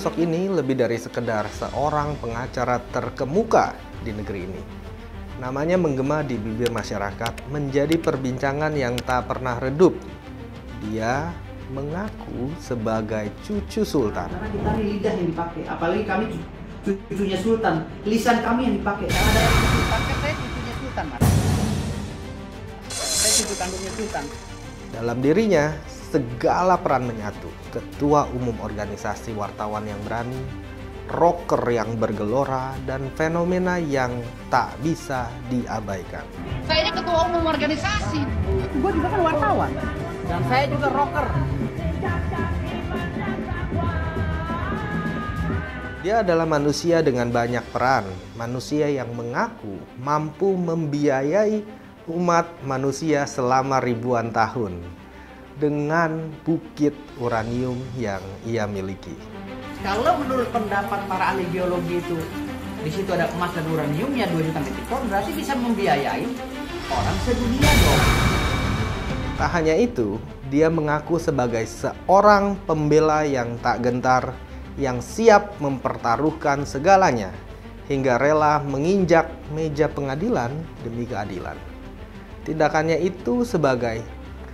Sosok ini lebih dari sekedar seorang pengacara terkemuka di negeri ini. Namanya menggema di bibir masyarakat, menjadi perbincangan yang tak pernah redup. Dia mengaku sebagai cucu sultan. Karena kita ini lidah yang dipakai, apalagi kami cucunya sultan, lisan kami yang dipakai. Karena ada sultan, kan saya cucunya sultan, Mas. Saya cucu kandungnya sultan. Dalam dirinya, segala peran menyatu. Ketua umum organisasi wartawan yang berani, rocker yang bergelora, dan fenomena yang tak bisa diabaikan. Saya ini ketua umum organisasi. Gue juga kan wartawan. Dan saya juga rocker. Dia adalah manusia dengan banyak peran, manusia yang mengaku mampu membiayai umat manusia selama ribuan tahun dengan bukit uranium yang ia miliki. Kalau menurut pendapat para ahli geologi itu, di situ ada emas dan uraniumnya 2 juta metrik ton, berarti bisa membiayai orang sedunia dong. Tak hanya itu, dia mengaku sebagai seorang pembela yang tak gentar, yang siap mempertaruhkan segalanya, hingga rela menginjak meja pengadilan demi keadilan. Tindakannya itu sebagai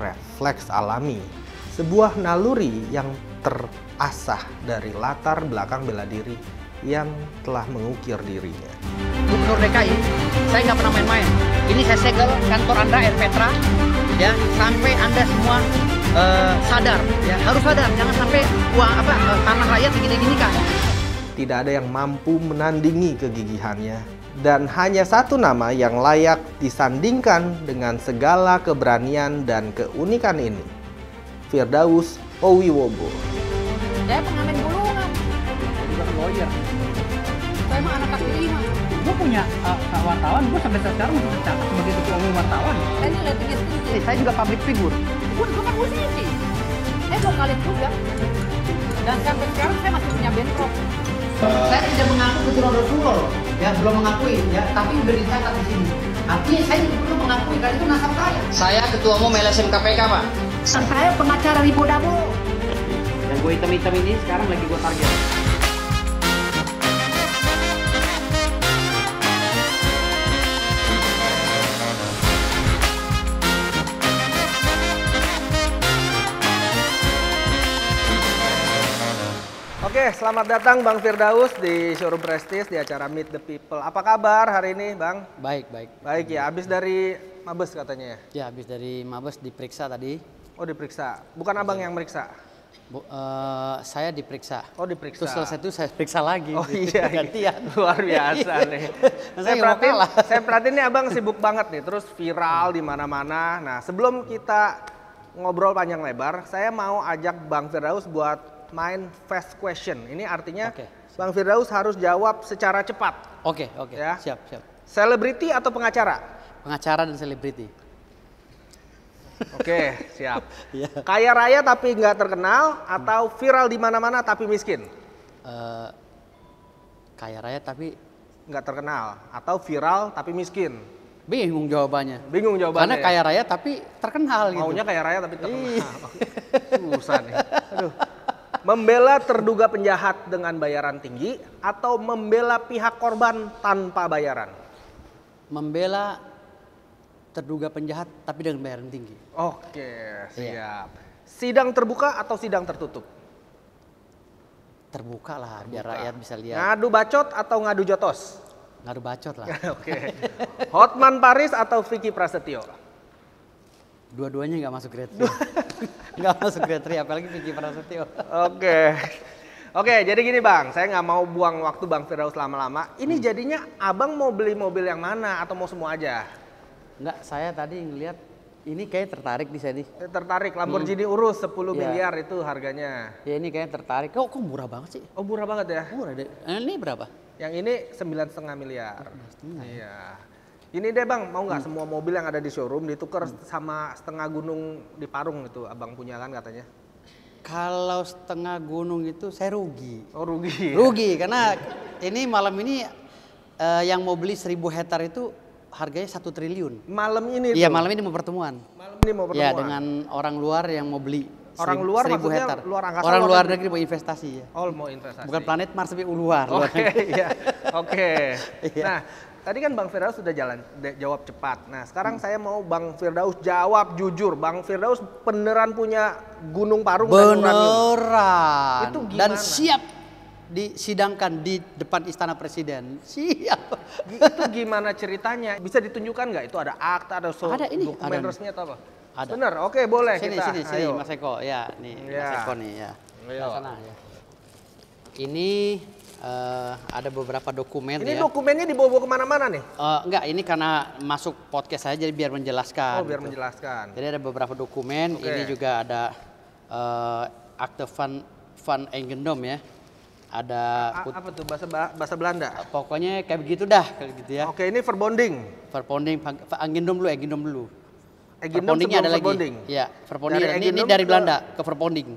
refleks alami, sebuah naluri yang terasah dari latar belakang bela diri yang telah mengukir dirinya. Gubernur DKI, saya nggak pernah main-main. Ini saya segel kantor Anda, Air Petra, ya, sampai Anda semua sadar, ya, harus sadar, jangan sampai tanah rakyat begini-gini kan. Tidak ada yang mampu menandingi kegigihannya, dan hanya satu nama yang layak disandingkan dengan segala keberanian dan keunikan ini, Firdaus Owiwobo. Saya pengamen gulungan, saya juga kan lawyer. Saya emang anak kaki 5. Gue punya wartawan, gue sampai sekarang masih tercatat sebagai ketua umum wartawan. Saya ini lihat sendiri. Saya juga public figure. Gue kan musisi. Saya vokalis juga. Dan sampai sekarang saya masih punya band rock. Saya tidak mengaku keturunan Rasulullah, ya, belum mengakui, ya, tapi udah dicatat di sini. Artinya saya juga perlu mengakui karena itu nasab saya. Saya ketua umum LSM KPK, Pak. Saya pengacara Lipo Dabo. Dan gue hitam-hitam ini sekarang lagi gue target. Oke, selamat datang Bang Firdaus di Showroom Prestige di acara Meet the People. Apa kabar hari ini, Bang? Baik, baik. Baik ya, habis dari Mabes katanya ya? Ya, habis dari Mabes diperiksa tadi. Oh, diperiksa. Bukan Abang yang meriksa? Saya diperiksa. Oh, diperiksa. Terus selesai itu saya periksa lagi. Oh iya, gantian. Luar biasa nih. Saya perhatiin nih Abang sibuk banget nih, terus viral di mana-mana. Nah, sebelum kita ngobrol panjang lebar, saya mau ajak Bang Firdaus buat main fast question. Ini artinya Bang Firdaus harus jawab secara cepat. Oke. Ya? Siap. Selebriti atau pengacara? Pengacara dan selebriti. Oke, siap. Ya. Kaya raya tapi nggak terkenal atau viral di mana-mana tapi miskin? Kaya raya tapi Nggak terkenal atau viral tapi miskin? bingung jawabannya. Bingung jawabannya. Karena ya? kaya raya tapi terkenal gitu. Maunya kaya raya tapi terkenal. Susah nih. Aduh. Membela terduga penjahat dengan bayaran tinggi atau membela pihak korban tanpa bayaran? Membela terduga penjahat tapi dengan bayaran tinggi. Oke, siap. Sidang terbuka atau sidang tertutup? Terbuka lah biar rakyat bisa lihat. Ngadu bacot atau ngadu jotos? Ngadu bacot lah. Oke. Hotman Paris atau Vicky Prasetyo? Dua-duanya nggak masuk kriteria. Nggak masuk kriteria, apalagi Vicky Prasetyo. Oke, jadi gini Bang, saya nggak mau buang waktu Bang Firdaus lama-lama. Ini jadinya Abang mau beli mobil yang mana atau mau semua aja? Enggak, saya tadi ngeliat ini kayak tertarik di sini. Tertarik Lamborghini Urus 10 miliar itu harganya. Ya ini kayak tertarik. Kok murah banget sih? Oh murah banget ya? Murah deh. Ini berapa? Yang ini 9,5 miliar. Iya. Ini deh Bang, mau nggak semua mobil yang ada di showroom ditukar sama setengah gunung di Parung itu Abang punya kan katanya? Kalau setengah gunung itu saya rugi. Oh rugi. Rugi karena ini malam ini yang mau beli 1000 hektar itu harganya 1 triliun. Malam ini? Iya malam ini mau pertemuan. Malam ini mau pertemuan? Ya dengan orang luar yang mau beli. Orang luar 1000 maksudnya hektar. luar angkasa, Orang luar negeri. negeri mau investasi ya. Oh, mau investasi. Bukan planet Mars tapi luar. Oke, iya. Oke. Iya. Nah, tadi kan Bang Firdaus sudah jawab cepat. Nah, sekarang saya mau Bang Firdaus jawab jujur. Bang Firdaus beneran punya Gunung Parung dan uranium? Beneran. Itu gimana? Dan siap disidangkan di depan Istana Presiden. Siap. Itu gimana ceritanya? Bisa ditunjukkan nggak? Itu ada akta, ada Ada ini, dokumen ada. resmi atau apa? Ada. Bener, oke boleh Sini, kita. sini, Ayo. Mas Eko. Ya, nih Ya. Mas Eko nih ya. Ayo. Sana, ya. Ini ada beberapa dokumen Ini ya. dokumennya dibawa kemana-mana nih? Enggak, ini karena masuk podcast saya jadi biar menjelaskan. Oh, biar gitu. menjelaskan. Jadi ada beberapa dokumen. Oke. Ini juga ada akte van Eigendom ya. Ada Apa tuh bahasa Belanda? pokoknya kayak begitu dah, kayak gitu ya. Oke, ini verbonding. Verponding, Eigendom dulu. Eigendom Verpondingnya sebelum ada lagi. verbonding. Iya, verponding. Dari Ini Eigendom dari ke- Belanda ke verponding.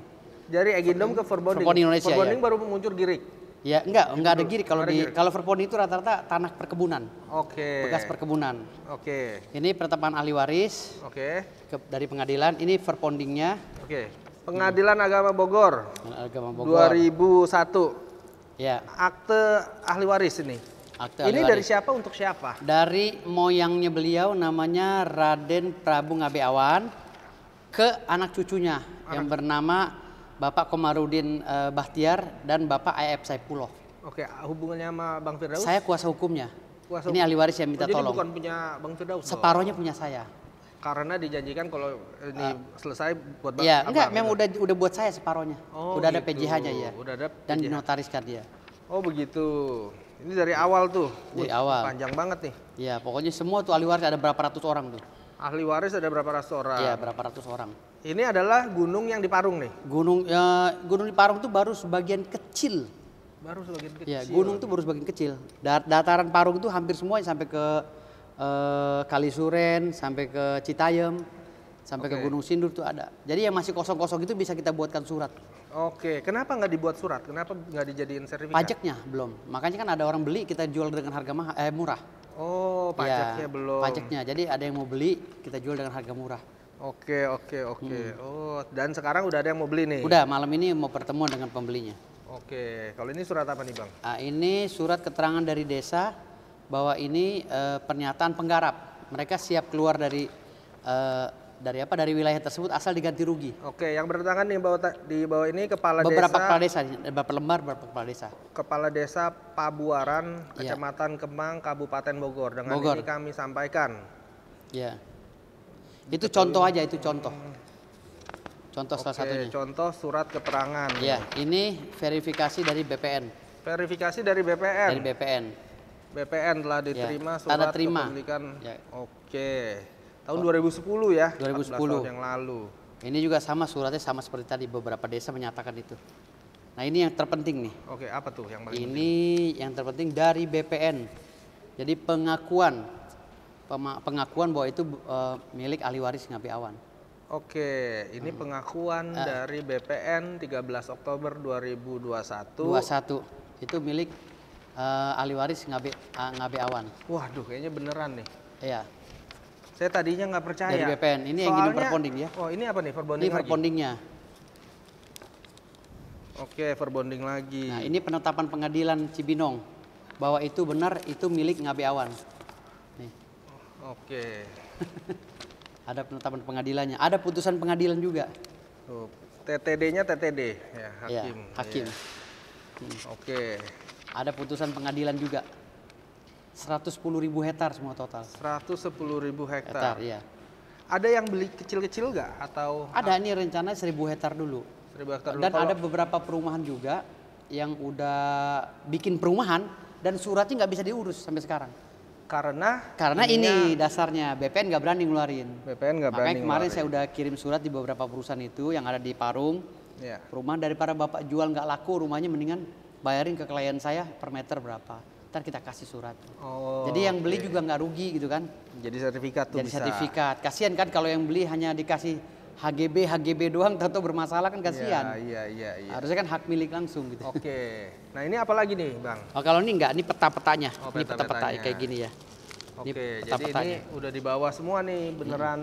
Dari Eigendom ke verbonding. Verbonding Indonesia, Verbonding ya. baru muncul girik. Ya, enggak ada giri kalau Nggak ada di giri. kalau verponding itu rata-rata tanah perkebunan, Oke. bekas perkebunan. Oke. Ini penetapan ahli waris Oke. dari pengadilan. Ini verpondingnya Oke. Pengadilan Agama Bogor Agama Bogor. 2001. Ya, Akte ahli waris ini. akte Ini ahli dari waris. siapa untuk siapa? Dari moyangnya beliau namanya Raden Prabu Ngabeawan ke anak cucunya yang bernama Bapak Komarudin Bahtiar dan Bapak A.F. Saipullah. Oke, hubungannya sama Bang Firdaus? Saya kuasa hukumnya. Kuasa Ini hukum. ahli waris yang minta Oh, jadi tolong. bukan punya Bang Firdaus dong? Separohnya punya saya. Karena dijanjikan kalau ini selesai buat Iya, abang enggak, gitu. memang udah buat saya separohnya. Oh, udah ada gitu. PJH-nya ya. Udah ada Dan PJH. dinotariskan dia. Oh begitu. Ini dari awal tuh. Dari awal. Panjang banget nih. Iya, pokoknya semua tuh ahli waris ada berapa ratus orang tuh. Ahli waris ada berapa ratus orang? Iya, berapa ratus orang. Ini adalah gunung yang di Parung nih. Gunung di Parung tuh baru sebagian kecil. Baru sebagian kecil. Ya, gunung tuh baru sebagian kecil. Dataran Parung tuh hampir semua sampai ke Kalisuren, sampai ke Citayam, sampai ke Oke. Gunung Sindur tuh ada. Jadi yang masih kosong-kosong itu bisa kita buatkan surat. Oke, kenapa nggak dibuat surat? Kenapa nggak dijadiin sertifikat? Pajaknya belum. Makanya kan ada orang beli kita jual dengan harga murah. Oh, pajaknya Ya, belum. Pajaknya. Jadi ada yang mau beli kita jual dengan harga murah. Oke. Oh, dan sekarang udah ada yang mau beli nih. Udah malam ini mau pertemuan dengan pembelinya. Oke, kalau ini surat apa nih Bang? Nah, ini surat keterangan dari desa bahwa ini pernyataan penggarap. Mereka siap keluar dari wilayah tersebut asal diganti rugi. Oke, yang bertangan di bawah ini kepala Beberapa desa. kepala desa, beberapa lembar beberapa kepala desa. Kepala Desa Pabuaran, Iya. Kecamatan Kemang, Kabupaten Bogor. Dengan Bogor. ini kami sampaikan. Ya. Itu contoh aja, itu contoh. Contoh salah Oke, satunya. contoh surat keterangan. Ya, ini verifikasi dari BPN. Verifikasi dari BPN. Dari BPN. BPN telah diterima Ya, surat tanda terima. kepemilikan. Ya. Oke. Tahun 2010 ya. 2010. 14 tahun yang lalu. Ini juga sama suratnya sama seperti tadi beberapa desa menyatakan itu. Nah, ini yang terpenting nih. Oke, apa tuh yang paling penting? Ini yang terpenting dari BPN. Jadi pengakuan bahwa itu milik ahli waris Ngabeawan. Oke, ini pengakuan dari BPN 13 Oktober 2021. 21 itu milik ahli waris Ngabeawan. Waduh, kayaknya beneran nih. Iya. Saya tadinya nggak percaya. Dari BPN. Ini yang gini verbonding ya. Oh, ini apa nih? Verbonding Ini lagi? verbondingnya. Oke, verbonding lagi. Nah, ini penetapan pengadilan Cibinong bahwa itu benar itu milik Ngabeawan. Nih, Oke. ada penetapan pengadilannya. Ada putusan pengadilan juga. Tuh, TTD-nya TTD ya, Ya, hakim. hakim. Iya. Oke. Ada putusan pengadilan juga. 110.000 hektar semua total. 110.000 Hektar, hektar. iya. Ada yang beli kecil-kecil nggak atau Ada ini rencana 1.000 hektar dulu. 1.000 hektar dulu? Dan Kalau- ada beberapa perumahan juga yang udah bikin perumahan dan suratnya nggak bisa diurus sampai sekarang. karena Ini dasarnya BPN nggak berani ngeluarin. BPN nggak berani. Makanya kemarin ngeluarin. saya udah kirim surat di beberapa perusahaan itu yang ada di Parung. Ya. Perumahan daripada Bapak jual nggak laku rumahnya mendingan bayarin ke klien saya per meter berapa. Ntar kita kasih surat. Oh. Jadi yang beli oke. juga nggak rugi gitu kan. Jadi sertifikat tuh Jadi bisa. sertifikat. Kasihan kan kalau yang beli hanya dikasih HGB doang atau bermasalah kan kasihan. Iya. Harusnya kan hak milik langsung gitu. Oke. Nah, ini apa lagi nih, Bang? Oh, kalau ini enggak, ini peta-petanya. Oh, Ini peta-peta peta-petanya. kayak gini ya. Ini Oke, jadi peta-petanya. ini udah dibawa semua nih beneran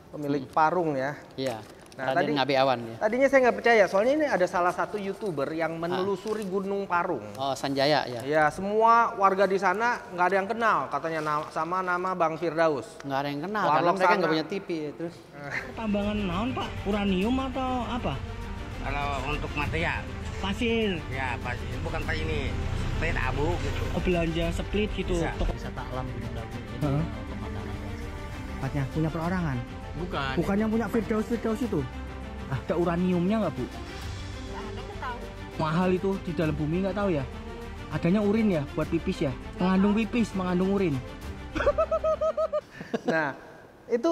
pemilik Parung ya. Iya. Nah, Raden Ngabe Awan ya. Tadinya saya nggak percaya, soalnya ini ada salah satu YouTuber yang menelusuri Gunung Parung. Oh, Sanjaya ya. Ya, semua warga di sana nggak ada yang kenal katanya sama nama Bang Firdaus. Nggak ada yang kenal Warlock karena mereka sana. nggak punya TV ya. Terus Tambangan naon Pak? Uranium atau apa? Kalau untuk material, Pasir. ya pasti bukan Pak ini, split abu gitu. Oh, belanja split gitu. Bisa. Wisata alam Gunung Dabu. Jadi Heeh. pemandangan yang Tempatnya punya perorangan. bukan. Bukan yang punya Firdaus itu. Ada uraniumnya nggak Bu? Mahal itu di dalam bumi nggak tahu ya. Adanya urin ya buat pipis ya. Mengandung pipis, mengandung urin. Nah, itu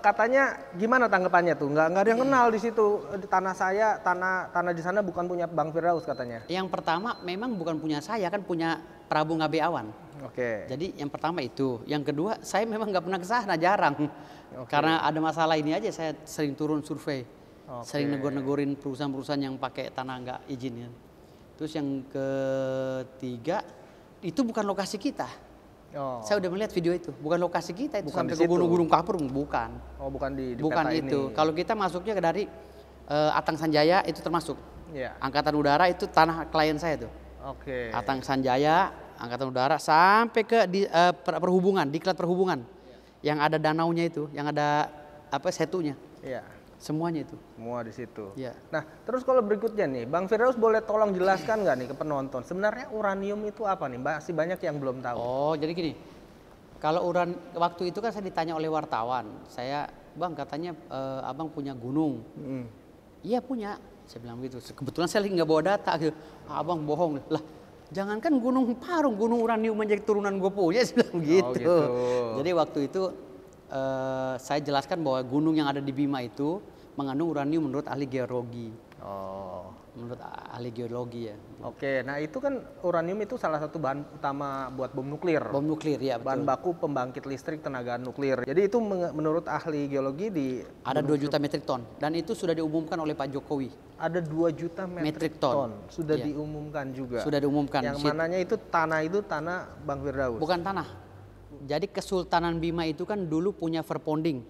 katanya gimana tanggapannya tuh? Nggak ada yang kenal di situ. Tanah saya, tanah di sana bukan punya Bang Firdaus katanya. yang pertama memang bukan punya saya, kan punya Prabu Ngabe Awan. Oke. Jadi yang pertama itu, yang kedua saya memang nggak pernah ke sana, jarang. Oke. Karena ada masalah ini aja saya sering turun survei, Oke. sering negor-negorin perusahaan-perusahaan yang pakai tanah nggak izin ya. Terus yang ketiga itu bukan lokasi kita. Oh. Saya udah melihat video itu, bukan lokasi kita itu Bukan sampai di ke situ. gunung-gunung Kapurung, bukan. Oh, bukan di Bukan peta itu. ini. Kalau kita masuknya dari Atang Sanjaya itu termasuk. Iya. Angkatan Udara itu tanah klien saya tuh. Oke. Atang Sanjaya, Angkatan Udara sampai ke perhubungan, diklat perhubungan. Yang ada danaunya itu, yang ada setunya. Iya. Semuanya itu. Semua di situ. Iya. Nah, terus kalau berikutnya nih, Bang Firdaus boleh tolong jelaskan nggak nih ke penonton, sebenarnya uranium itu apa nih? Masih banyak yang belum tahu. Oh, jadi gini. Kalau waktu itu kan saya ditanya oleh wartawan, Bang katanya Abang punya gunung. Mm. Iya punya, saya bilang gitu. Kebetulan saya lagi nggak bawa data gitu. Abang bohong lah. Jangankan Gunung Parung, gunung uranium menjadi turunan gue punya, saya bilang gitu. gitu. Jadi waktu itu saya jelaskan bahwa gunung yang ada di Bima itu mengandung uranium menurut ahli geologi. Oh. Menurut ahli geologi ya. Oke, nah itu kan uranium itu salah satu bahan utama buat bom nuklir. Bom nuklir ya Bahan betul. baku pembangkit listrik tenaga nuklir. Jadi itu menurut ahli geologi Ada 2 juta metrik ton dan itu sudah diumumkan oleh Pak Jokowi. ada 2 juta Metrik metrik ton. ton. Sudah Iya. diumumkan juga. Sudah diumumkan. Yang mananya itu tanah Bang Firdaus. Bukan tanah. Jadi Kesultanan Bima itu kan dulu punya verponding,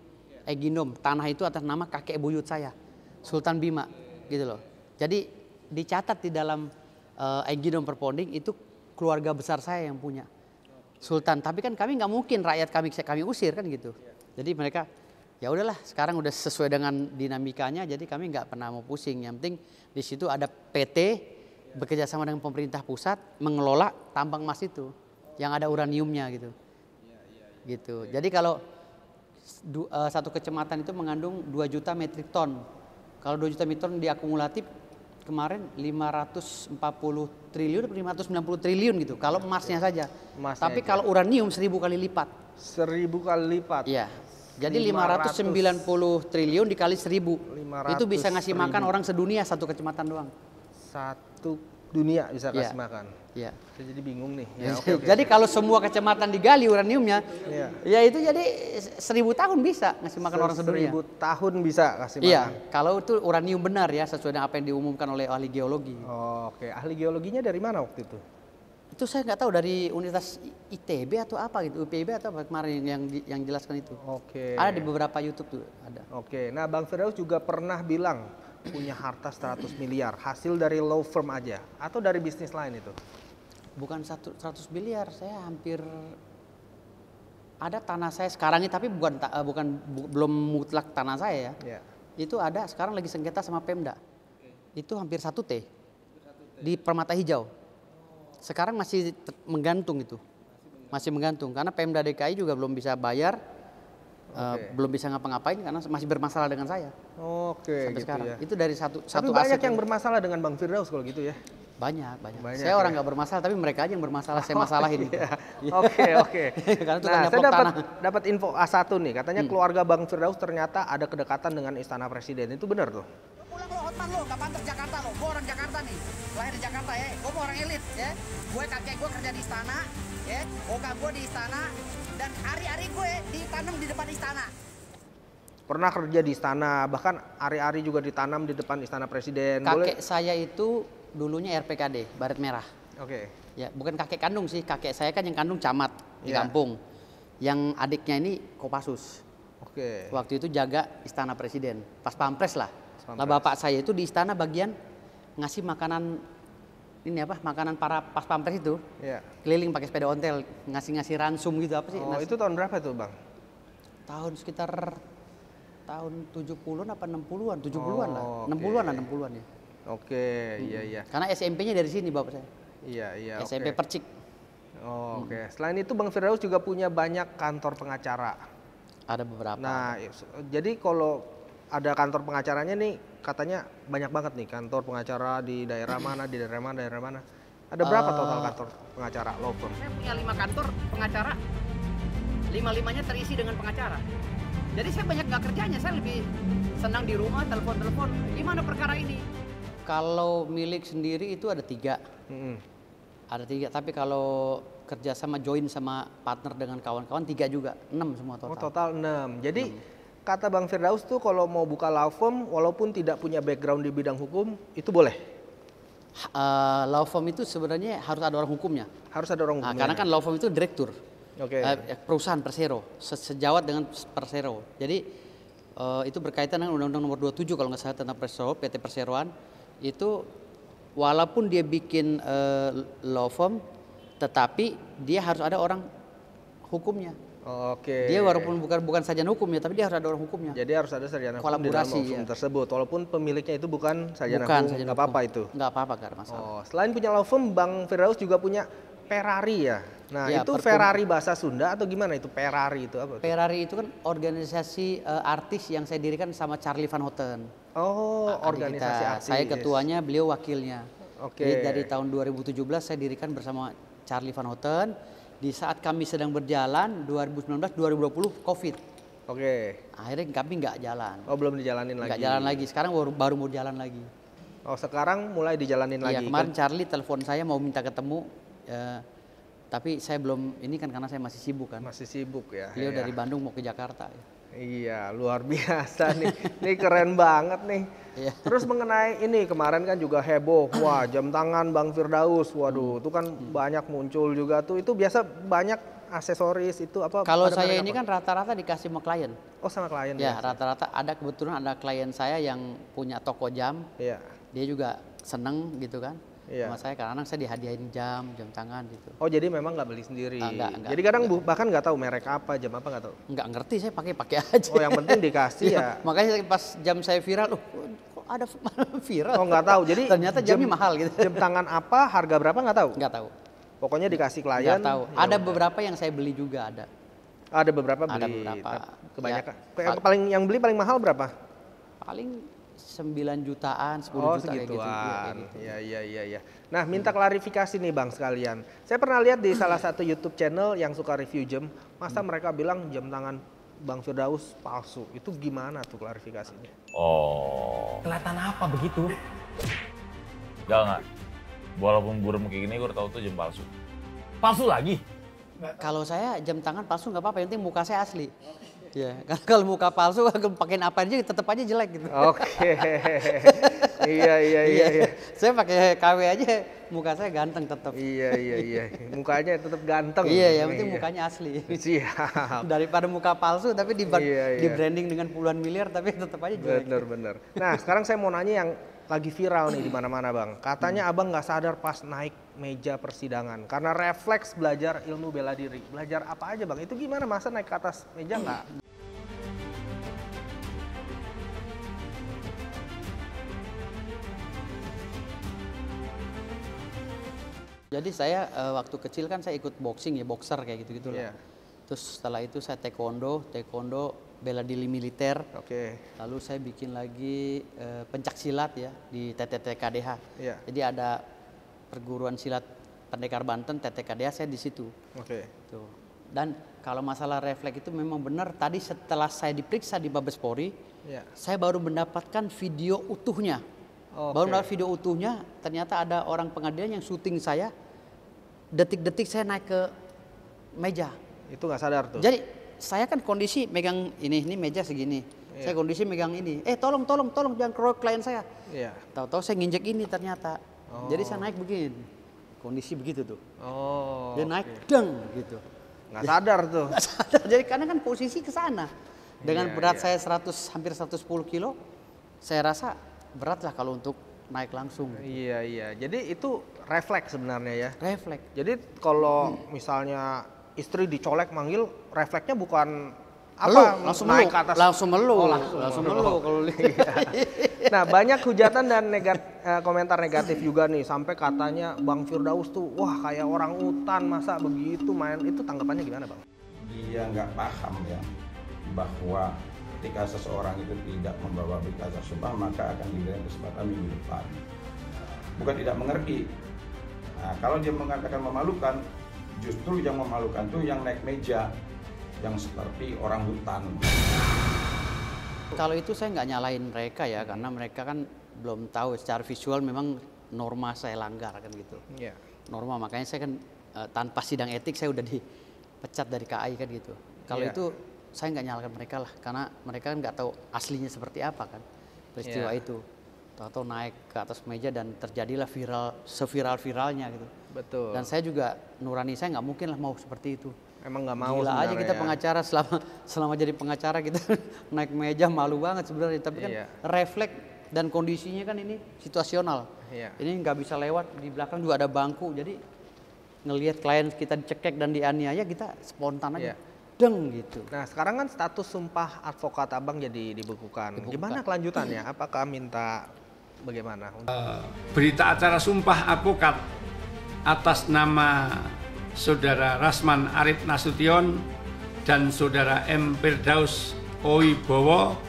Eginom. Tanah itu atas nama kakek buyut saya, Sultan Bima, gitu loh. Jadi dicatat di dalam Eginom verponding itu keluarga besar saya yang punya, Sultan. Tapi kan kami nggak mungkin rakyat kami usir kan gitu. Jadi mereka ya udahlah, sekarang udah sesuai dengan dinamikanya. Jadi kami nggak pernah mau pusing. Yang penting di situ ada PT bekerja sama dengan pemerintah pusat mengelola tambang emas itu yang ada uraniumnya gitu. Gitu. Jadi kalau satu kecamatan itu mengandung 2 juta metrik ton. Kalau 2 juta metrik ton diakumulatif kemarin 540 triliun atau 590 triliun gitu. Kalau emasnya saja. Emasnya Tapi aja. kalau uranium 1000 kali lipat. 1000 kali lipat. Iya. Jadi 590 triliun dikali 1000. 500 Itu bisa ngasih makan ribu. orang sedunia satu kecamatan doang. Satu dunia bisa kasih Iya. makan. Iya. Saya jadi bingung nih. Ya, oke. Jadi kalau semua kecamatan digali uraniumnya, Iya. ya itu jadi 1000 tahun bisa ngasih makan orang sedunia. 1000 tahun bisa kasih makan. Iya, kalau itu uranium benar ya sesuai dengan apa yang diumumkan oleh ahli geologi. Oh, oke, ahli geologinya dari mana waktu itu? Itu saya nggak tahu dari Universitas ITB atau apa gitu, UPIB atau apa kemarin yang jelaskan itu. Oke. Ada di beberapa YouTube tuh ada. Oke, nah Bang Firdaus juga pernah bilang punya harta 100 miliar hasil dari law firm aja atau dari bisnis lain itu? Bukan 100 miliar, saya hampir ada tanah saya sekarang ini tapi belum mutlak tanah saya ya. Ya. Itu ada sekarang lagi sengketa sama Pemda. Itu hampir 1 T di Permata Hijau. Sekarang masih menggantung itu. Masih menggantung karena Pemda DKI juga belum bisa bayar, belum bisa ngapa-ngapain karena masih bermasalah dengan saya Oke, sampai gitu sekarang. ya. Itu dari satu Tapi aset banyak yang bermasalah dengan Bang Firdaus kalau gitu ya. banyak. Banyak Saya orang ya. nggak bermasalah tapi mereka aja yang bermasalah, saya masalahin. Gitu. Oke. Karena tukang Nah, saya nyaplok tanah. dapat info A1 nih, katanya keluarga Bang Firdaus ternyata ada kedekatan dengan Istana Presiden. Itu benar tuh? Pulang lo Hotman lo, gak pantas Jakarta lo. Gue orang Jakarta nih, lahir di Jakarta ya. Gue mau orang elit ya. Gue kakek gue kerja di istana, ya. Bokap gue di istana, dan hari-hari gue ditanam di depan istana. Pernah kerja di istana, bahkan ari-ari juga ditanam di depan Istana Presiden. Kakek saya itu dulunya RPKD, Baret Merah. Oke. Ya, bukan kakek kandung sih, kakek saya kan yang kandung camat di Iya. kampung. Yang adiknya ini Kopassus. Oke. Waktu itu jaga Istana Presiden, pas pampres lah. Pampres. Lah bapak saya itu di istana bagian ngasih makanan ini apa? Makanan para pas pampres itu. Iya. Keliling pakai sepeda ontel, ngasih ransum gitu apa sih? Oh, itu tahun berapa tuh, Bang? Tahun sekitar tahun 70-an apa 60-an? 70-an lah. Oh, 60-an lah, oke. 60-an ya. Oke, iya. Karena SMP-nya dari sini bapak saya. Iya, SMP oke. Percik. Oh, oke. Selain itu Bang Firdaus juga punya banyak kantor pengacara. Ada beberapa. Nah, jadi kalau ada kantor pengacaranya nih katanya banyak banget nih kantor pengacara di daerah mana, di daerah mana. Ada berapa total kantor pengacara law firm? Saya punya 5 kantor pengacara. 5-5-nya terisi dengan pengacara. Jadi saya banyak nggak kerjanya, saya lebih senang di rumah telepon-telepon. Gimana perkara ini? Kalau milik sendiri itu ada 3. Mm-mm. Ada 3, tapi kalau kerja sama join sama partner dengan kawan-kawan 3 juga, 6 semua total. Oh, total 6. Jadi kata Bang Firdaus tuh kalau mau buka law firm walaupun tidak punya background di bidang hukum itu boleh. Law firm itu sebenarnya harus ada orang hukumnya. Harus ada orang Nah, hukumnya. karena kan law firm itu direktur. Oke. Perusahaan persero, sejawat dengan persero. Jadi itu berkaitan dengan Undang-Undang Nomor 27 kalau nggak salah tentang persero, PT Perseroan. Itu walaupun dia bikin law firm, tetapi dia harus ada orang hukumnya. Oke. Dia walaupun bukan sarjana hukum ya, tapi dia harus ada orang hukumnya. Jadi harus ada sarjana hukum di dalam Kolaborasi, law firm ya. tersebut. Walaupun pemiliknya itu bukan sarjana Bukan hukum, sarjana nggak apa-apa hukum. itu. Nggak apa-apa, nggak ada masalah. Oh, selain punya law firm, Bang Firdaus juga punya Ferrari ya. Nah, Ya, itu Ferrari bahasa Sunda atau gimana itu? Ferrari itu apa? Ferrari itu kan organisasi artis yang saya dirikan sama Charlie Van Houten. Oh, Adik organisasi kita. artis. Saya ketuanya, beliau wakilnya. Oke. Jadi dari tahun 2017 saya dirikan bersama Charlie Van Houten. Di saat kami sedang berjalan 2019-2020 COVID. Oke. Akhirnya kami nggak jalan. Oh, belum dijalanin lagi. Nggak jalan lagi. Sekarang baru mau jalan lagi. Oh, sekarang mulai dijalanin Iya, lagi. kemarin Charlie telepon saya mau minta ketemu. Tapi saya belum, ini kan karena saya masih sibuk kan. Masih sibuk ya. Beliau Iya. dari Bandung mau ke Jakarta. Iya, luar biasa nih. Ini keren banget nih. Iya. Terus mengenai ini kemarin kan juga heboh. Wah, jam tangan Bang Firdaus. Waduh, itu kan banyak muncul juga tuh. Itu biasa banyak aksesoris itu apa? Kalau pada saya merek ini apa? kan rata-rata dikasih sama klien. Oh, sama klien Ya, biasa? rata-rata kebetulan ada klien saya yang punya toko jam. Iya. Dia juga seneng gitu kan. Iya. Sama saya kadang-kadang saya dihadiahin jam tangan gitu. Oh, jadi memang nggak beli sendiri. Enggak, Jadi kadang bahkan nggak tahu merek apa, jam apa nggak tahu. Nggak ngerti, saya pakai aja. Oh, yang penting dikasih ya. Makanya pas jam saya viral, kok ada viral? Oh, nggak tahu. Jadi ternyata jamnya mahal gitu. Jam tangan apa, harga berapa nggak tahu? Nggak tahu. Pokoknya dikasih klien. Nggak tahu. ya Ada udah. beberapa yang saya beli juga ada. Ada beberapa beli. Ada beberapa. Kebanyakan. Ya, Yang beli paling mahal berapa? Paling 9 jutaan, 10 Oh, juta kayak gitu. Iya, kayak segituan. gitu. Iya. Nah, minta klarifikasi nih Bang sekalian. Saya pernah lihat di salah satu YouTube channel yang suka review jam, masa mereka bilang jam tangan Bang Firdaus palsu. Itu gimana tuh klarifikasinya? Oh. Kelihatan apa begitu? Enggak. Walaupun burem kayak gini, gue udah tahu tuh jam palsu. Palsu lagi? Kalau saya jam tangan palsu nggak apa-apa, yang penting muka saya asli. Ya, kalau muka palsu pakein apa aja tetap aja jelek gitu. Oke. Iya. Saya pakai KW aja muka saya ganteng tetap. Iya. Mukanya tetap ganteng. Iya, yang penting mukanya asli. Siap. Daripada muka palsu tapi di Iya. branding dengan puluhan miliar tapi tetap aja jelek. Bener. Nah, sekarang saya mau nanya yang lagi viral nih di mana-mana Bang. Katanya Abang nggak sadar pas naik meja persidangan karena refleks belajar ilmu bela diri. Belajar apa aja Bang? Itu gimana, masa naik ke atas meja nggak? Jadi saya waktu kecil kan saya ikut boxing ya, boxer kayak gitu-gitu lah. Iya. Terus setelah itu saya taekwondo bela diri militer. Oke. Lalu saya bikin lagi pencak silat ya di TTTKDH. Iya. Jadi ada perguruan silat Pendekar Banten, TTKDH, saya di situ. Oke. Tuh. Dan kalau masalah refleks itu memang benar, tadi setelah saya diperiksa di Mabes Polri, Iya. saya baru mendapatkan video utuhnya. Oke. Baru mendapat video utuhnya, ternyata ada orang pengadilan yang syuting saya, detik-detik saya naik ke meja. Itu nggak sadar tuh. Jadi saya kan kondisi megang ini meja segini. Iya. Saya kondisi megang ini. Tolong jangan keroyok klien saya. Iya. Tahu-tahu saya nginjek ini ternyata. Oh. Jadi saya naik begini. Kondisi begitu tuh. Oh. Dia naik oke. deng gitu. Nggak sadar tuh. Nggak sadar. Jadi karena kan posisi ke sana. Dengan Iya, berat iya. saya hampir 110 kilo, saya rasa berat lah kalau untuk naik langsung. Iya, iya. Jadi itu refleks sebenarnya ya. Refleks. Jadi kalau misalnya istri dicolek manggil, refleksnya bukan Meluk, apa langsung naik meluk, ke atas. langsung meluk, Oh, langsung meluk kalau Iya. Nah, banyak hujatan dan komentar negatif juga nih, sampai katanya Bang Firdaus tuh wah kayak orang utan, masa begitu main. Itu tanggapannya gimana, Bang? Dia nggak paham ya bahwa ketika seseorang itu tidak membawa berita sumpah maka akan diberikan kesempatan minggu depan. Bukan tidak mengerti. Nah, kalau dia mengatakan memalukan, justru yang memalukan tuh yang naik meja, yang seperti orang hutan. Kalau itu saya nggak nyalain mereka ya, karena mereka kan belum tahu secara visual memang norma saya langgar kan gitu. Iya. Norma, makanya saya kan tanpa sidang etik saya udah dipecat dari KAI kan gitu. Kalau Iya. itu saya nggak nyalakan mereka lah, karena mereka kan nggak tahu aslinya seperti apa kan peristiwa Iya. itu. Tahu-tahu naik ke atas meja dan terjadilah seviral-viralnya gitu. Betul. Dan saya juga nurani saya nggak mungkin lah mau seperti itu. Emang nggak mau Gila aja sebenarnya kita ya. pengacara selama jadi pengacara kita naik meja malu banget sebenarnya, tapi kan Iya. refleks dan kondisinya kan ini situasional. Iya. Ini nggak bisa lewat, di belakang juga ada bangku, jadi ngelihat klien kita dicekek dan dianiaya kita spontan aja. Iya. Deng gitu. Nah, sekarang kan status sumpah advokat Abang jadi dibekukan. Gimana kelanjutannya? Apakah minta bagaimana? Berita acara sumpah advokat atas nama Saudara Rasman Arif Nasution dan Saudara M. Firdaus Owiwobo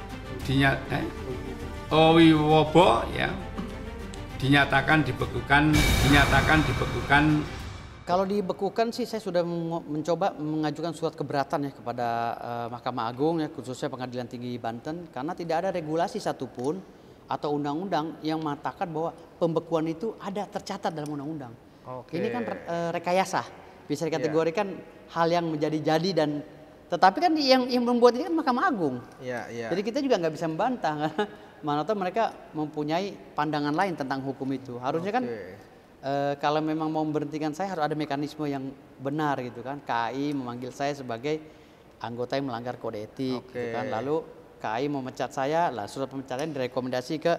ya dinyatakan dibekukan. Kalau dibekukan sih saya sudah mencoba mengajukan surat keberatan ya kepada Mahkamah Agung ya, khususnya Pengadilan Tinggi Banten, karena tidak ada regulasi satupun atau undang-undang yang mengatakan bahwa pembekuan itu ada tercatat dalam undang-undang. Oke. Ini kan rekayasa, bisa dikategorikan hal yang menjadi-jadi, dan tetapi kan yang membuat ini kan Mahkamah Agung. Iya, iya. Jadi kita juga nggak bisa membantah karena mana tahu mereka mempunyai pandangan lain tentang hukum itu. Harusnya kan kalau memang mau memberhentikan saya harus ada mekanisme yang benar gitu kan. KAI memanggil saya sebagai anggota yang melanggar kode etik gitu kan. Lalu KAI memecat saya, lah surat pemecatan direkomendasi ke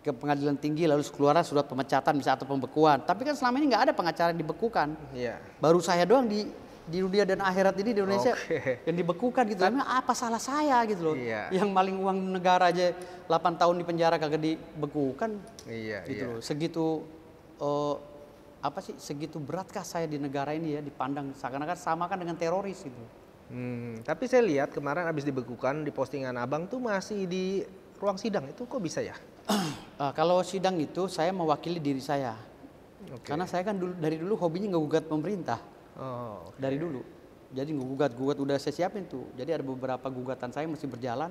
Pengadilan Tinggi, lalu keluar surat pemecatan bisa atau pembekuan. Tapi kan selama ini nggak ada pengacara yang dibekukan. Iya. Baru saya doang di dunia dan akhirat ini di Indonesia yang dibekukan gitu. Emang apa salah saya gitu loh? Iya. Yang maling uang negara aja 8 tahun di penjara kagak dibekukan. Iya, Gitu iya. loh. Segitu beratkah saya di negara ini ya, dipandang seakan-akan samakan dengan teroris gitu. Tapi saya lihat kemarin abis dibekukan di postingan Abang tuh masih di ruang sidang. Itu kok bisa ya? Kalau sidang itu saya mewakili diri saya. Oke. Karena saya kan dari dulu hobinya ngegugat pemerintah. Oh, oke. Dari dulu. Jadi ngegugat udah saya siapin tuh. Jadi ada beberapa gugatan saya masih berjalan.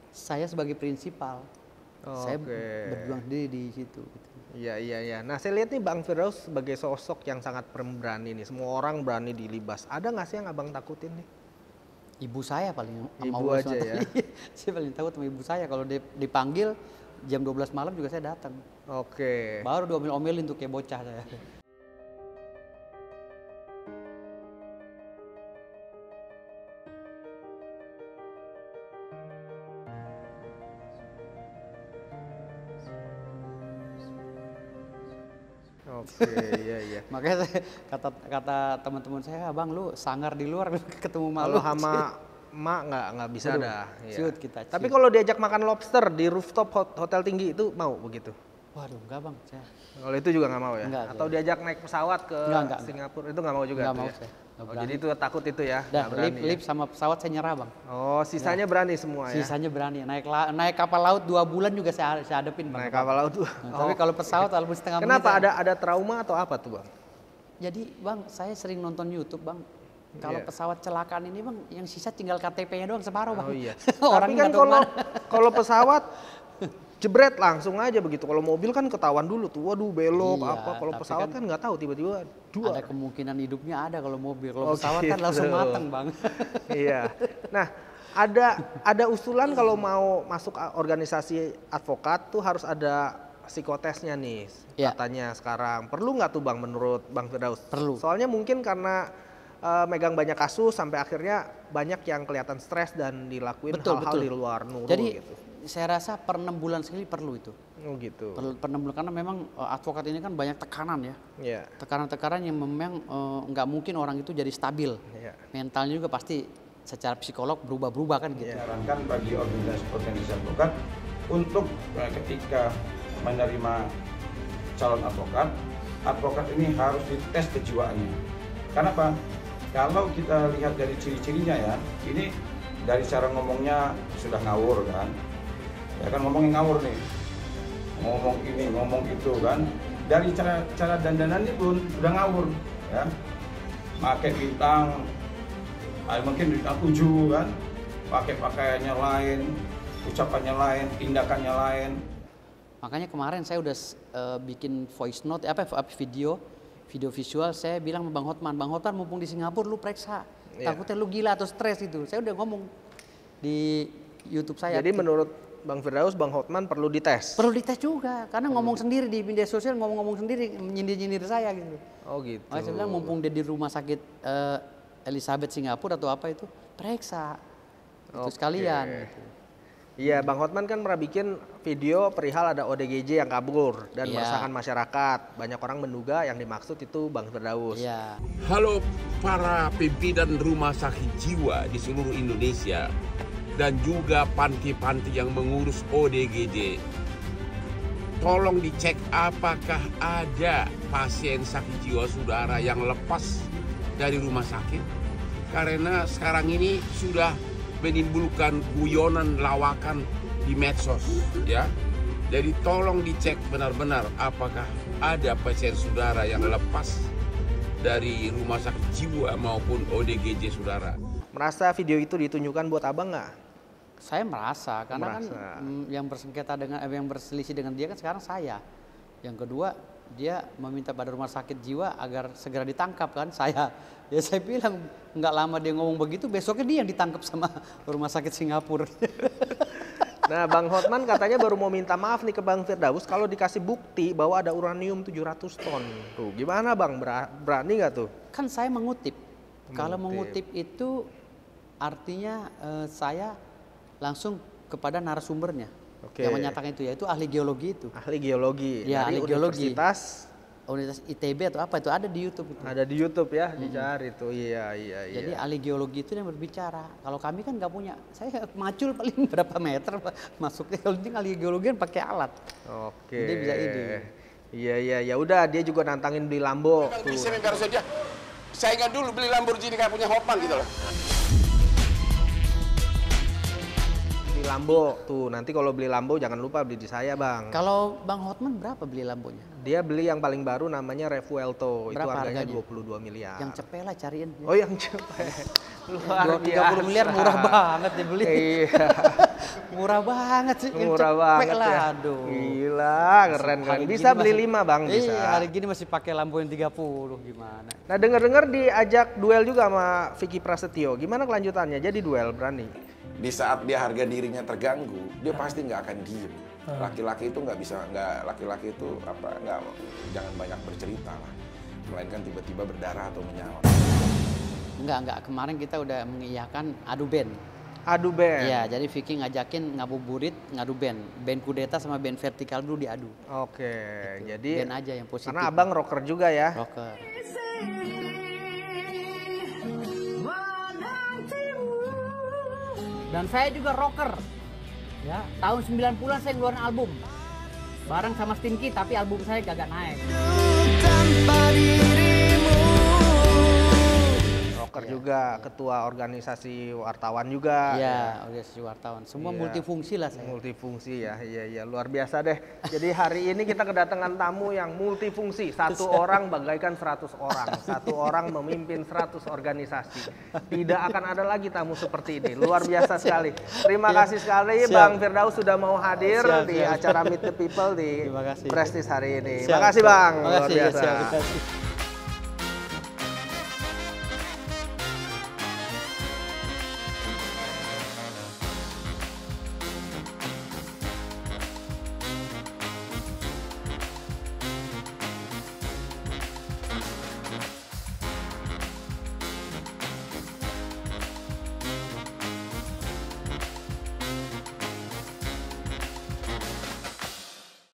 Saya sebagai prinsipal. Saya Oke. berjuang sendiri di situ. Gitu. Iya, iya, iya. Nah, saya lihat nih Bang Firdaus sebagai sosok yang sangat pemberani nih. Semua orang berani dilibas. Ada nggak sih yang Abang takutin nih? Ibu saya paling Ibu Allah aja ya? SWT. Saya paling takut sama ibu saya. Kalau dipanggil jam 12 malam juga saya datang. Oke. Baru diomel-omelin tuh kayak bocah saya. Oke, iya, iya. Makanya saya, kata teman-teman saya, "Bang, lu sangar di luar ketemu Kalau malu." sama emak nggak bisa Aduh, dah. Iya. ciut kita, Tapi ciut. kalau diajak makan lobster di rooftop hotel tinggi itu mau begitu? Waduh, enggak Bang, saya Kalau itu juga nggak mau ya? Enggak, Atau saya. diajak naik pesawat ke Enggak. Singapura itu nggak mau juga? Enggak tuh mau ya? saya. Enggak Oh, berani. jadi itu takut itu ya? Dah, nggak berani lip sama pesawat saya nyerah Bang. Oh, sisanya berani semua ya? Sisanya berani. Naik kapal laut 2 bulan juga saya hadepin Bang. Naik kapal laut tuh. Nah, tapi kalau pesawat walaupun setengah menit. Kenapa saya- ada trauma atau apa tuh Bang? Jadi Bang, saya sering nonton YouTube Bang. Kalau Iya. pesawat celakaan ini Bang, yang sisa tinggal KTP-nya doang separuh Bang. Oh iya. Orang Tapi kan nggak tahu kemana. kalau pesawat jebret langsung aja begitu. Kalau mobil kan ketahuan dulu tuh, waduh belok Iya, apa. Kalau tapi pesawat kan kan nggak tahu tiba-tiba dua. Ada kemungkinan hidupnya ada kalau mobil. Kalau Oh, pesawat kan gitu. langsung matang Bang. Iya. Nah, ada usulan kalau mau masuk organisasi advokat tuh harus ada psikotesnya nih Ya. katanya sekarang. Perlu nggak tuh Bang menurut Bang Firdaus? Perlu. Soalnya mungkin karena megang banyak kasus sampai akhirnya banyak yang kelihatan stres dan dilakuin hal-hal di luar nurul. Jadi gitu. saya rasa per 6 bulan sekali perlu itu. Oh gitu. Per 6 bulan karena memang advokat ini kan banyak tekanan ya. Iya. Tekanan-tekanan yang memang nggak mungkin orang itu jadi stabil. Iya. Mentalnya juga pasti secara psikolog berubah-berubah kan gitu. Sarankan bagi organisasi advokat untuk ketika menerima calon advokat, advokat ini harus dites kejiwaannya. Kenapa? Kalau kita lihat dari ciri-cirinya ya, ini dari cara ngomongnya sudah ngawur kan, ya kan ngomongnya ngawur nih, ngomong ini, ngomong itu kan, dari cara dandanannya pun sudah ngawur, ya, pakai bintang, mungkin bintang 7 kan, pakai pakaiannya lain, ucapannya lain, tindakannya lain. Makanya kemarin saya udah bikin voice note, video visual, saya bilang sama Bang Hotman mumpung di Singapura lu periksa, takutnya lu gila atau stres itu. Saya udah ngomong di YouTube saya. Jadi menurut Bang Firdaus, Bang Hotman perlu dites? Perlu dites juga, karena ngomong sendiri di media sosial, ngomong sendiri, nyindir-nyindir saya gitu. Oh gitu. Saya bilang mumpung dia di rumah sakit Elizabeth Singapura atau apa itu, periksa. Itu sekalian. Gitu. Iya, Bang Hotman kan pernah bikin video perihal ada ODGJ yang kabur dan meresahkan masyarakat. Banyak orang menduga yang dimaksud itu Bang Firdaus. Iya. Halo para pimpinan rumah sakit jiwa di seluruh Indonesia dan juga panti-panti yang mengurus ODGJ. Tolong dicek apakah ada pasien sakit jiwa saudara yang lepas dari rumah sakit. Karena sekarang ini sudah menimbulkan guyonan lawakan di medsos, ya. Jadi tolong dicek benar-benar apakah ada pasien saudara yang lepas dari rumah sakit jiwa maupun ODGJ saudara. Merasa video itu ditunjukkan buat abang nggak? Saya merasa, karena kan yang bersengketa dengan yang berselisih dengan dia kan sekarang saya. Yang kedua, dia meminta pada rumah sakit jiwa agar segera ditangkap kan saya. Ya saya bilang nggak lama dia ngomong begitu, besoknya dia yang ditangkap sama rumah sakit Singapura. Nah, Bang Hotman katanya baru mau minta maaf nih ke Bang Firdaus kalau dikasih bukti bahwa ada uranium 700 ton. Tuh, gimana Bang? Berani nggak tuh? Kan saya mengutip. Kalau mengutip itu artinya saya langsung kepada narasumbernya yang menyatakan itu, yaitu ahli geologi itu. Ahli geologi ya, dari ahli geologi. Universitas ITB atau apa itu, ada di YouTube itu. Ada di YouTube ya, dicari tuh. Iya. Jadi ahli geologi itu yang berbicara. Kalau kami kan nggak punya. Saya macul paling berapa meter masuknya. Kalau ini ahli geologi kan pakai alat. Oke. Dia bisa ide. Iya. Ya udah, dia juga nantangin beli Lambo. Bisa saja. Saya ingat dulu beli Lamborghini kayak punya Hotman gitu loh. Lambo tuh, nanti kalau beli Lambo jangan lupa beli di saya Bang. Kalau Bang Hotman berapa beli Lambonya? Dia beli yang paling baru namanya Revuelto. Berapa itu harganya 22 harganya? miliar. Yang cepet lah cariin. Oh yang cepet. Luar biasa. 30 miliar murah banget dibeli. Iya. Murah banget sih. Murah banget lah, ya. aduh. Gila, keren. Bisa beli 5 Bang, bisa. Iya, hari gini masih pakai Lambo yang 30, gimana? Nah, dengar-dengar diajak duel juga sama Vicky Prasetyo. Gimana kelanjutannya? Jadi duel berani? Di saat dia harga dirinya terganggu, dia pasti nggak akan diem. Laki-laki itu laki-laki itu jangan banyak bercerita lah, melainkan tiba-tiba berdarah atau menyawa. Enggak. Kemarin kita udah mengiyakan adu band. Adu band? Iya, jadi Vicky ngajakin ngabuburit ngadu band. Band Kudeta sama band Vertikal dulu diadu. Oke, gitu. Jadi band aja yang positif. Karena abang rocker juga ya? Rocker. Dan saya juga rocker. Ya, tahun 90-an saya ngeluarin album. Bareng sama Stinky, tapi album saya kagak naik. Rocker juga, ketua organisasi wartawan juga. Iya, organisasi wartawan. Semua multifungsi lah saya. Multifungsi ya, iya. Luar biasa deh. Jadi hari ini kita kedatangan tamu yang multifungsi. Satu orang bagaikan 100 orang. Satu orang memimpin 100 organisasi. Tidak akan ada lagi tamu seperti ini. Luar biasa sekali. Terima kasih sekali Bang Firdaus sudah mau hadir di acara Meet the People di Prestige hari ini. Terima kasih Bang. Luar biasa. Siap.